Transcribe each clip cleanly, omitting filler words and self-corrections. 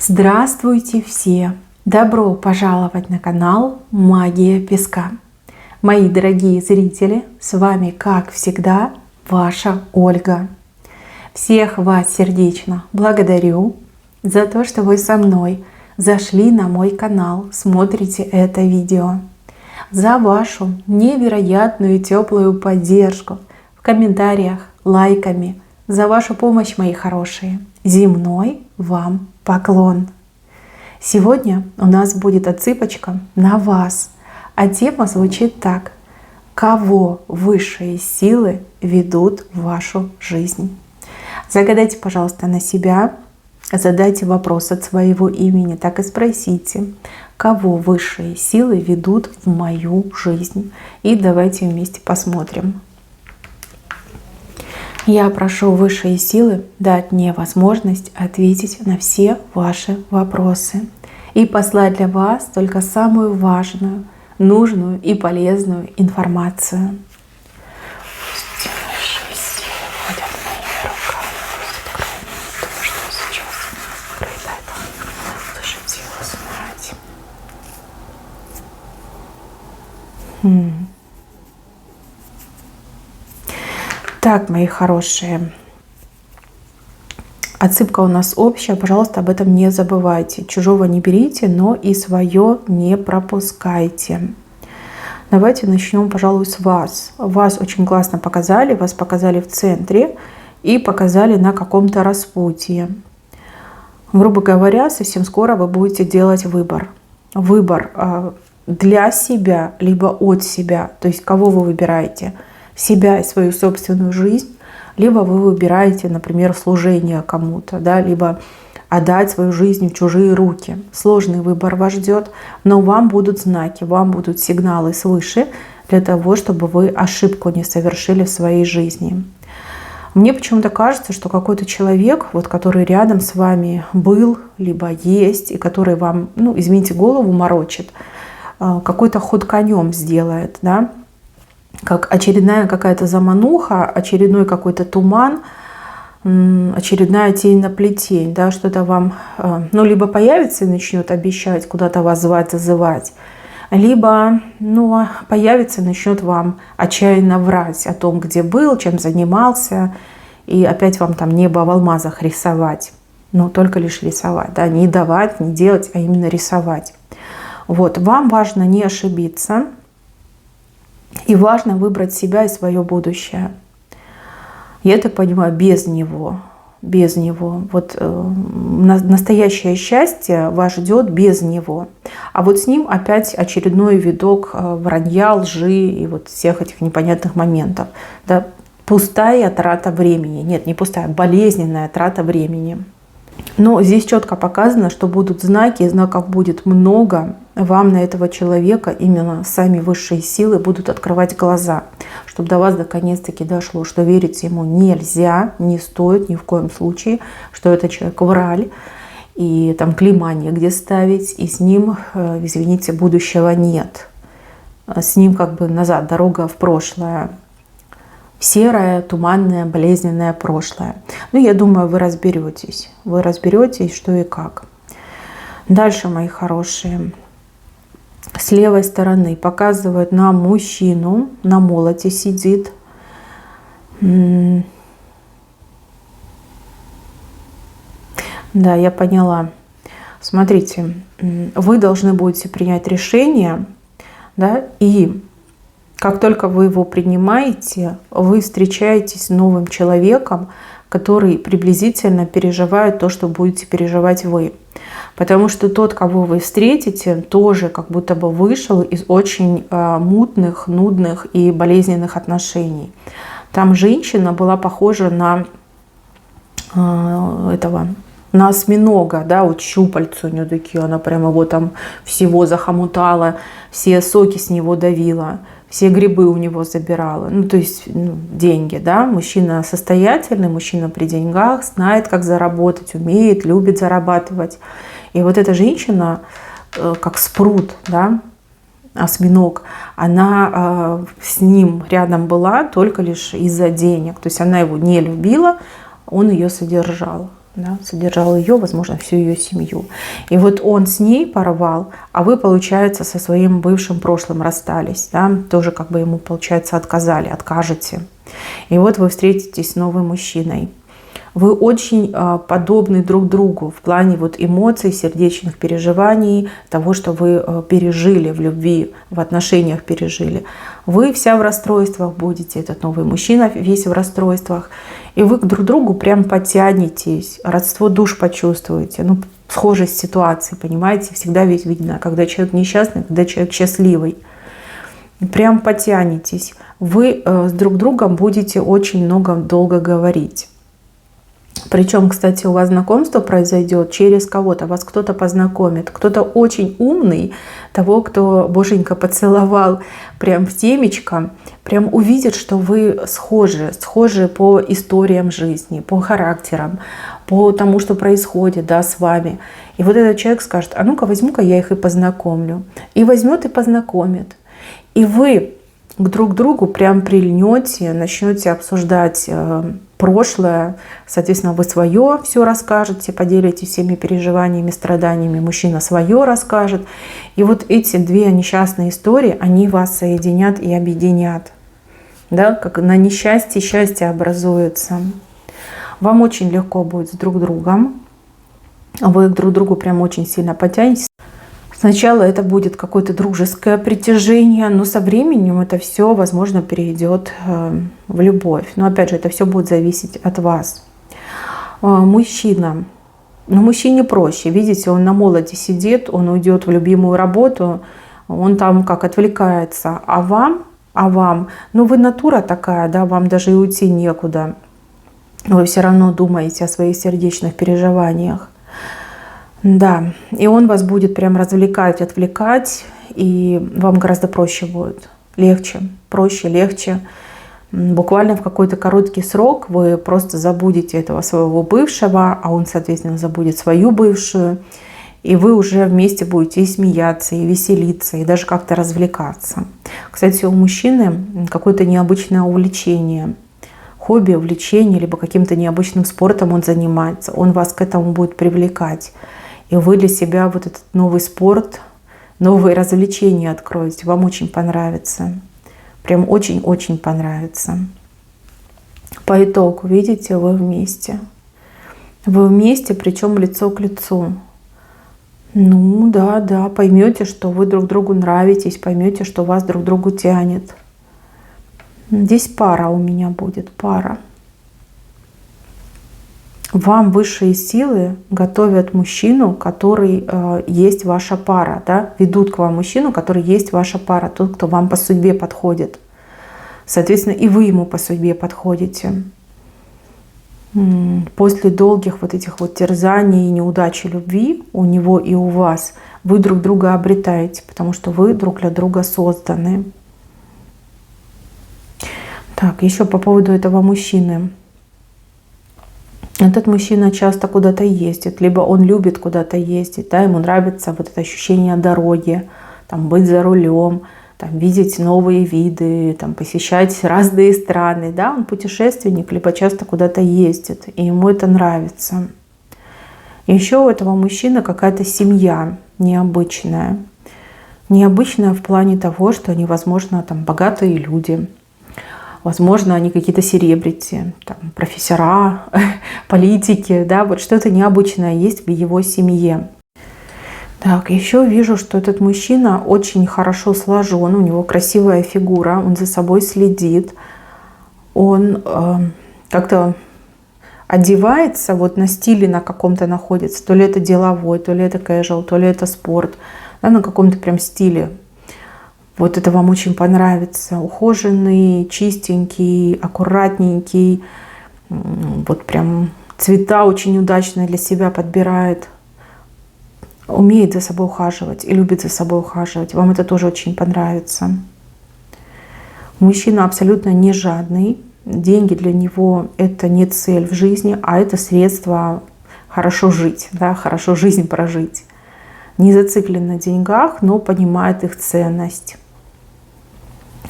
Здравствуйте все! Добро пожаловать на канал Магия Песка. Мои дорогие зрители, с вами, как всегда, ваша Ольга. Всех вас сердечно благодарю за то, что вы со мной зашли на мой канал, смотрите это видео, за вашу невероятную теплую поддержку в комментариях, лайками, за вашу помощь, мои хорошие. Земной вам поклон. Сегодня у нас будет отсыпочка на вас, а тема звучит так: кого высшие силы ведут в вашу жизнь? Загадайте, пожалуйста, на себя, задайте вопрос от своего имени, так и спросите, кого высшие силы ведут в мою жизнь. И давайте вместе посмотрим. Я прошу высшие силы дать мне возможность ответить на все ваши вопросы и послать для вас только самую важную, нужную и полезную информацию. Пусть высшие силы водят моими руками, пусть откроют то, что сейчас скрыто от них, высшие силы знать. Так, мои хорошие, отсыпка у нас общая, пожалуйста, об этом не забывайте. Чужого не берите, но и свое не пропускайте. Давайте начнем, пожалуй, с вас. Вас очень классно показали, вас показали в центре и показали на каком-то распутье. Грубо говоря, совсем скоро вы будете делать выбор. Выбор для себя, либо от себя. То есть кого вы выбираете? Себя и свою собственную жизнь, либо вы выбираете, например, служение кому-то, да, либо отдать свою жизнь в чужие руки. Сложный выбор вас ждет, но вам будут знаки, вам будут сигналы свыше для того, чтобы вы ошибку не совершили в своей жизни. Мне почему-то кажется, что какой-то человек, вот, который рядом с вами был, либо есть, и который вам, извините, голову морочит, какой-то ход конем сделает, да, как очередная какая-то замануха, очередной какой-то туман, очередная тень на плетень, да, что-то вам, либо появится и начнет обещать, куда-то вас звать, зазывать, либо, появится и начнет вам отчаянно врать о том, где был, чем занимался, и опять вам там небо в алмазах рисовать, только лишь рисовать, да, не давать, не делать, а именно рисовать. Вот, вам важно не ошибиться. И важно выбрать себя и свое будущее. Я это понимаю без него. Без него. Вот настоящее счастье вас ждет без него. А вот с ним опять очередной виток вранья, лжи и вот всех этих непонятных моментов. Да? Пустая трата времени. Нет, не пустая, болезненная трата времени. Но здесь четко показано, что будут знаки, и знаков будет много. Вам на этого человека именно сами высшие силы будут открывать глаза, чтобы до вас наконец-таки дошло, что верить ему нельзя, не стоит ни в коем случае, что это человек враль, и там клейма негде ставить, и с ним, извините, будущего нет. С ним как бы назад, дорога в прошлое. Серое, туманное, болезненное прошлое. Я думаю, вы разберетесь. Вы разберетесь, что и как. Дальше, мои хорошие. С левой стороны показывают нам мужчину. На молоте сидит. Да, я поняла. Смотрите, вы должны будете принять решение, да, и как только вы его принимаете, вы встречаетесь с новым человеком, который приблизительно переживает то, что будете переживать вы. Потому что тот, кого вы встретите, тоже как будто бы вышел из очень мутных, нудных и болезненных отношений. Там женщина была похожа на на осьминога, да, вот щупальца у нее такие, она прямо его там всего захомутала, все соки с него давила. Все грибы у него забирала, то есть деньги, да, мужчина состоятельный, мужчина при деньгах, знает, как заработать, умеет, любит зарабатывать. И вот эта женщина, как спрут, да, осьминог, она с ним рядом была только лишь из-за денег, то есть она его не любила, он ее содержал. да, содержал ее, возможно, всю ее семью. И вот он с ней порвал, а вы, получается, со своим бывшим прошлым расстались, да, тоже как бы ему, получается, отказали, откажете. И вот вы встретитесь с новым мужчиной. Вы очень подобны друг другу в плане вот эмоций, сердечных переживаний, того, что вы пережили в любви, в отношениях пережили. Вы вся в расстройствах будете, этот новый мужчина весь в расстройствах. И вы к друг другу прям потянетесь, родство душ почувствуете. Ну, схожесть ситуации, понимаете, всегда ведь видно, когда человек несчастный, когда человек счастливый. Прям потянетесь. Вы с друг другом будете очень много долго говорить. Причем, кстати, у вас знакомство произойдет через кого-то, вас кто-то познакомит, кто-то очень умный, того, кто боженька поцеловал прям в темечко, прям увидит, что вы схожи по историям жизни, по характерам, по тому, что происходит, да, с вами. И вот этот человек скажет: а ну-ка возьму-ка я их и познакомлю. И возьмет и познакомит. И вы к друг другу прям прильнете, начнете обсуждать прошлое, соответственно, вы свое все расскажете, поделитесь всеми переживаниями, страданиями, мужчина свое расскажет. И вот эти две несчастные истории, они вас соединят и объединят. Да? Как на несчастье счастье образуется. Вам очень легко будет с друг другом. Вы друг к другу прям очень сильно потянетесь. Сначала это будет какое-то дружеское притяжение, но со временем это все, возможно, перейдет в любовь. Но опять же, это все будет зависеть от вас. Мужчина. Но мужчине проще. Видите, он на молоде сидит, он уйдет в любимую работу, он там как отвлекается. А вам, ну вы натура такая, да, вам даже и уйти некуда. Вы все равно думаете о своих сердечных переживаниях. Да, и он вас будет прям развлекать, отвлекать, и вам гораздо проще будет, легче, проще, легче. Буквально в какой-то короткий срок вы просто забудете этого своего бывшего, а он, соответственно, забудет свою бывшую, и вы уже вместе будете и смеяться, и веселиться, и даже как-то развлекаться. Кстати, у мужчины какое-то необычное увлечение, хобби, увлечение, либо каким-то необычным спортом он занимается, он вас к этому будет привлекать. И вы для себя вот этот новый спорт, новые развлечения откроете. Вам очень понравится. Прям очень-очень понравится. По итогу, видите, вы вместе. Вы вместе, причем лицо к лицу. Ну да, поймете, что вы друг другу нравитесь, поймете, что вас друг к другу тянет. Здесь пара у меня будет, пара. Вам высшие силы готовят мужчину, который есть ваша пара. Да? Ведут к вам мужчину, который есть ваша пара. Тот, кто вам по судьбе подходит. Соответственно, и вы ему по судьбе подходите. После долгих вот этих вот терзаний и неудачи любви у него и у вас, вы друг друга обретаете, потому что вы друг для друга созданы. Так, еще по поводу этого мужчины. Этот мужчина часто куда-то ездит, либо он любит куда-то ездить, да, ему нравится вот это ощущение дороги, там, быть за рулем, там, видеть новые виды, там, посещать разные страны, да, он путешественник, либо часто куда-то ездит, и ему это нравится. И еще у этого мужчины какая-то семья необычная, необычная в плане того, что они, возможно, там, богатые люди. Возможно, они какие-то селебрити, там, профессора, политики, да, вот что-то необычное есть в его семье. Так, еще вижу, что этот мужчина очень хорошо сложен, у него красивая фигура, он за собой следит, он как-то одевается, вот на стиле на каком-то находится, то ли это деловой, то ли это casual, то ли это спорт, да, на каком-то прям стиле. Вот это вам очень понравится. Ухоженный, чистенький, аккуратненький. Вот прям цвета очень удачные для себя подбирает. Умеет за собой ухаживать и любит за собой ухаживать. Вам это тоже очень понравится. Мужчина абсолютно не жадный. Деньги для него это не цель в жизни, а это средство хорошо жить, да, хорошо жизнь прожить. Не зациклен на деньгах, но понимает их ценность.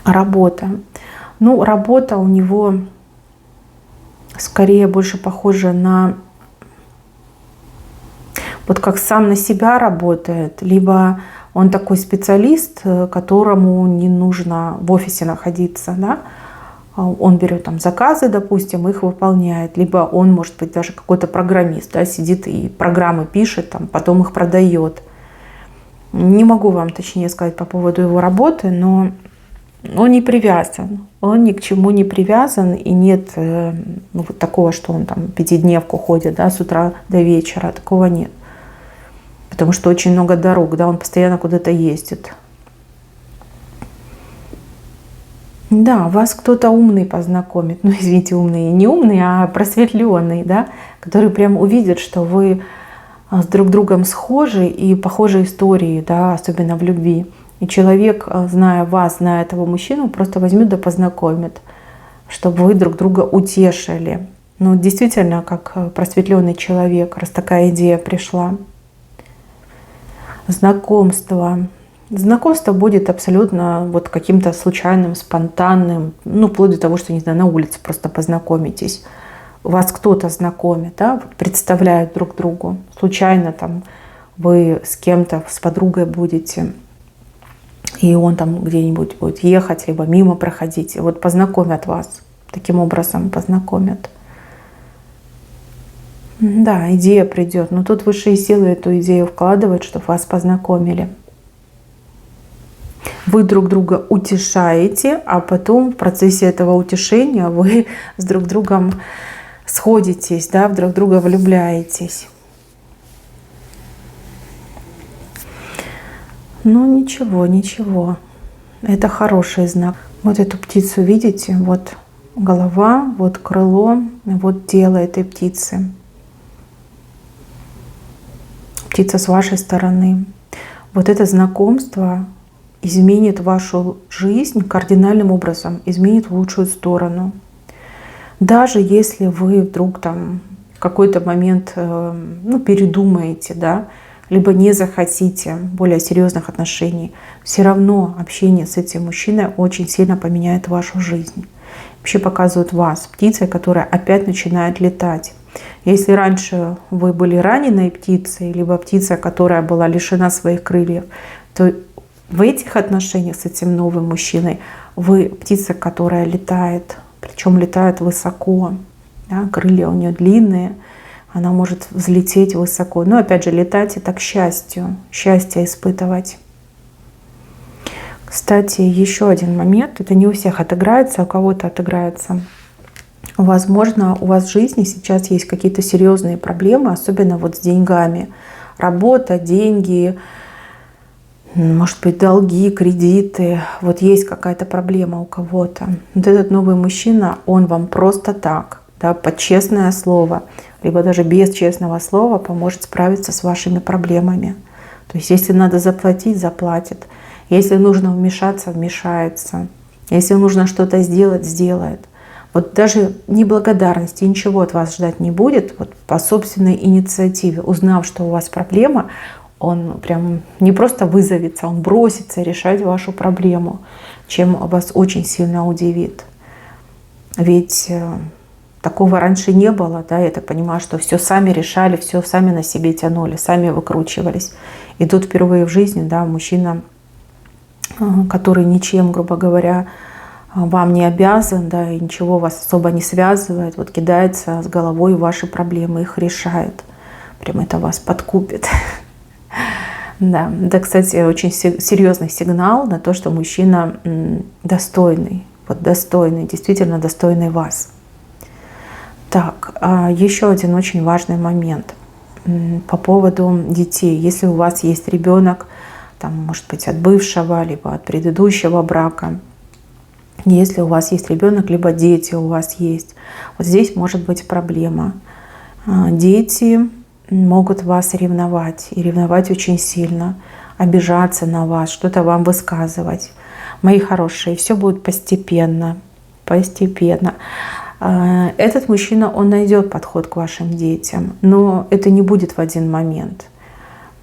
Работа. Ну, работа у него скорее больше похожа на вот как сам на себя работает, либо он такой специалист, которому не нужно в офисе находиться, да? Он берет там заказы, допустим, их выполняет, либо он, может быть, даже какой-то программист, да, сидит и программы пишет, там, потом их продает. Не могу вам точнее сказать по поводу его работы, но он не привязан, он ни к чему не привязан, и нет вот такого, что он там пятидневку ходит, да, с утра до вечера, такого нет. Потому что очень много дорог, да, он постоянно куда-то ездит. Да, вас кто-то умный познакомит, ну извините, умный, не умный, а просветленный, да, который прям увидит, что вы с друг другом схожи и похожие истории, да, особенно в любви. И человек, зная вас, зная этого мужчину, просто возьмет да познакомит, чтобы вы друг друга утешили. Ну, действительно, как просветленный человек, раз такая идея пришла. Знакомство. Знакомство будет абсолютно вот каким-то случайным, спонтанным, ну, вплоть до того, что, не знаю, на улице просто познакомитесь. Вас кто-то знакомит, да, вот представляют друг другу. Случайно там вы с кем-то, с подругой будете, и он там где-нибудь будет ехать, либо мимо проходить, и вот познакомят вас. Таким образом познакомят. Да, идея придет, но тут высшие силы эту идею вкладывают, чтобы вас познакомили. Вы друг друга утешаете, а потом в процессе этого утешения вы с друг другом сходитесь, да, в друг друга влюбляетесь. Ну ничего, ничего. Это хороший знак. Вот эту птицу видите? Вот голова, вот крыло, вот тело этой птицы. Птица с вашей стороны. Вот это знакомство изменит вашу жизнь кардинальным образом, изменит в лучшую сторону. Даже если вы вдруг там в какой-то момент передумаете, да, либо не захотите более серьезных отношений, все равно общение с этим мужчиной очень сильно поменяет вашу жизнь. Вообще показывают вас птицей, которая опять начинает летать. Если раньше вы были раненой птицей, либо птица, которая была лишена своих крыльев, то в этих отношениях с этим новым мужчиной вы птица, которая летает, причем летает высоко. Да, крылья у нее длинные, она может взлететь высоко. Но опять же, летать это к счастью, счастье испытывать. Кстати, еще один момент, это не у всех отыграется, а у кого-то отыграется. Возможно, у вас в жизни сейчас есть какие-то серьезные проблемы, особенно вот с деньгами. Работа, деньги, может быть, долги, кредиты. Вот есть какая-то проблема у кого-то. Вот этот новый мужчина, он вам просто так, да, под честное слово, либо даже без честного слова поможет справиться с вашими проблемами. То есть, если надо заплатить, заплатит. Если нужно вмешаться, вмешается. Если нужно что-то сделать, сделает. Вот даже неблагодарности, ничего от вас ждать не будет. Вот по собственной инициативе, узнав, что у вас проблема, он прям не просто вызовется, он бросится решать вашу проблему, чем вас очень сильно удивит. Ведь такого раньше не было, да, я так понимаю, что все сами решали, все сами на себе тянули, сами выкручивались. И тут впервые в жизни, да, мужчина, который ничем, грубо говоря, вам не обязан, да, и ничего вас особо не связывает, вот кидается с головой в ваши проблемы, их решает. Прям это вас подкупит. Да, это, кстати, очень серьезный сигнал на то, что мужчина достойный, вот достойный, действительно достойный вас. Так, еще один очень важный момент по поводу детей. Если у вас есть ребенок, там, может быть, от бывшего, либо от предыдущего брака, если у вас есть ребенок, либо дети у вас есть, вот здесь может быть проблема. Дети могут вас ревновать, и ревновать очень сильно, обижаться на вас, что-то вам высказывать. Мои хорошие, все будет постепенно, постепенно. Этот мужчина, он найдет подход к вашим детям, но это не будет в один момент.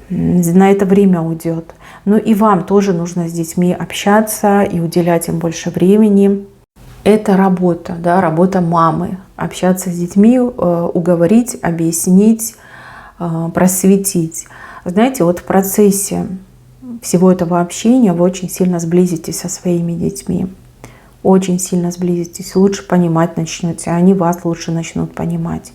На это время уйдет. Но и вам тоже нужно с детьми общаться и уделять им больше времени. Это работа, да, работа мамы. Общаться с детьми, уговорить, объяснить, просветить. Знаете, вот в процессе всего этого общения вы очень сильно сблизитесь со своими детьми. Очень сильно сблизитесь. Лучше понимать начнете, а они вас лучше начнут понимать.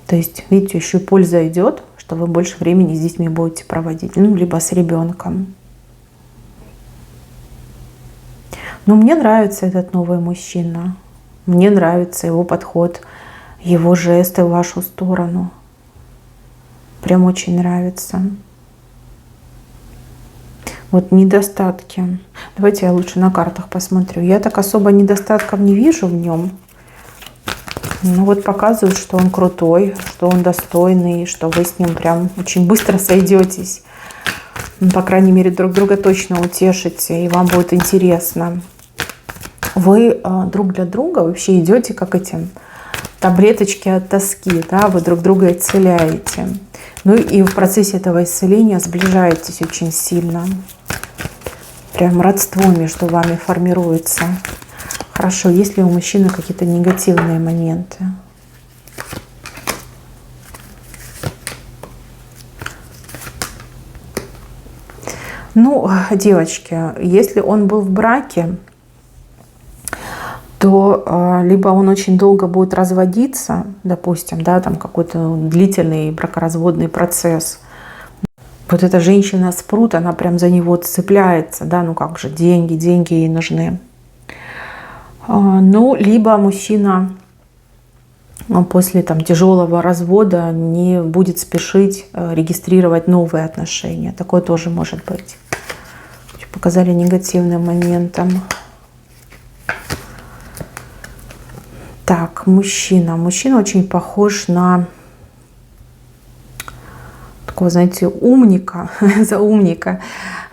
То есть, видите, еще и польза идет, что вы больше времени с детьми будете проводить. Ну, либо с ребенком. Но мне нравится этот новый мужчина. Мне нравится его подход, его жесты в вашу сторону. Прям очень нравится. Вот недостатки. Давайте я лучше на картах посмотрю. Я так особо недостатков не вижу в нем. Ну вот показывают, что он крутой, что он достойный, что вы с ним прям очень быстро сойдетесь. По крайней мере, друг друга точно утешите, и вам будет интересно. Вы друг для друга вообще идете как эти таблеточки от тоски, да, вы друг друга исцеляете. Ну и в процессе этого исцеления сближаетесь очень сильно. Прям родство между вами формируется. Хорошо, есть ли у мужчины какие-то негативные моменты? Ну, девочки, если он был в браке, то либо он очень долго будет разводиться, допустим, да, там какой-то длительный бракоразводный процесс. Вот эта женщина спрут, она прям за него цепляется, да, ну как же, деньги ей нужны. Ну, либо мужчина после там тяжелого развода не будет спешить регистрировать новые отношения. Такое тоже может быть. Показали негативным моментом. Так, мужчина. Мужчина очень похож на такого, знаете, умника, за умника.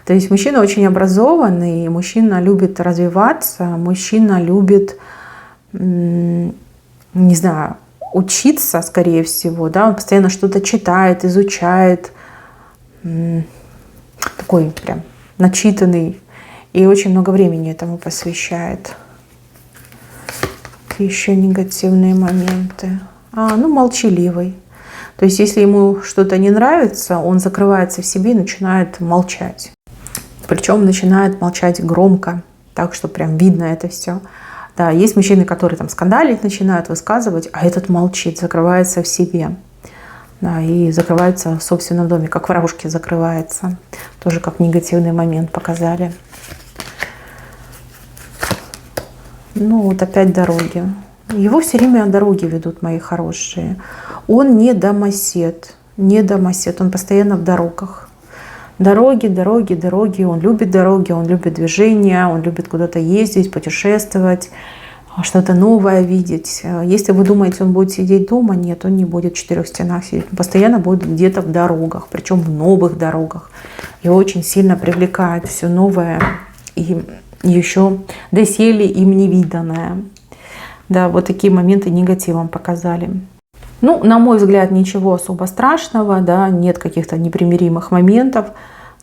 То есть мужчина очень образованный, мужчина любит развиваться, мужчина любит, не знаю, учиться, скорее всего, да, он постоянно что-то читает, изучает, такой прям начитанный и очень много времени этому посвящает. Еще негативные моменты. Ну, молчаливый. То есть, если ему что-то не нравится, он закрывается в себе и начинает молчать. Причем начинает молчать громко, так что прям видно это все. Да, есть мужчины, которые там скандалить начинают, высказывать, а этот молчит, закрывается в себе. Да, и закрывается в собственном доме, как в ракушке закрывается. Тоже как негативный момент показали. Ну вот опять дороги. Его все время дороги ведут, мои хорошие. Он не домосед, он постоянно в дорогах. Дороги, дороги, дороги. Он любит дороги, он любит движение, он любит куда-то ездить, путешествовать, что-то новое видеть. Если вы думаете, он будет сидеть дома, нет, он не будет в четырех стенах сидеть. Он постоянно будет где-то в дорогах, причем в новых дорогах. Его очень сильно привлекает все новое и еще доселе им невиданное. Да, вот такие моменты негативом показали. Ну, на мой взгляд, ничего особо страшного, да, нет каких-то непримиримых моментов.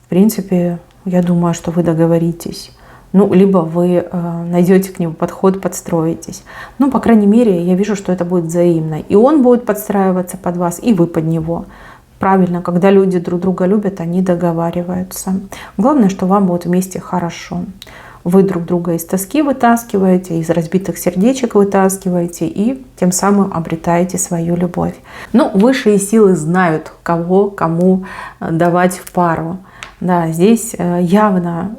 В принципе, я думаю, что вы договоритесь. Ну, либо вы найдете к нему подход, подстроитесь. Ну, по крайней мере, я вижу, что это будет взаимно. И он будет подстраиваться под вас, и вы под него. Правильно, когда люди друг друга любят, они договариваются. Главное, что вам будет вместе хорошо. Вы друг друга из тоски вытаскиваете, из разбитых сердечек вытаскиваете и тем самым обретаете свою любовь. Ну, высшие силы знают, кого кому давать в пару. Да, здесь явно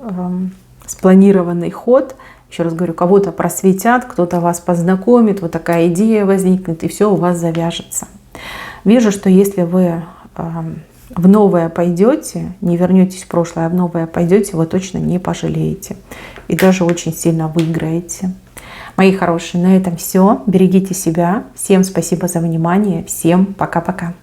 спланированный ход. Еще раз говорю, кого-то просветят, кто-то вас познакомит, вот такая идея возникнет, и все у вас завяжется. Вижу, что если вы в новое пойдете, не вернетесь в прошлое, а в новое пойдете, вы точно не пожалеете. И даже очень сильно выиграете. Мои хорошие, на этом все. Берегите себя. Всем спасибо за внимание. Всем пока-пока.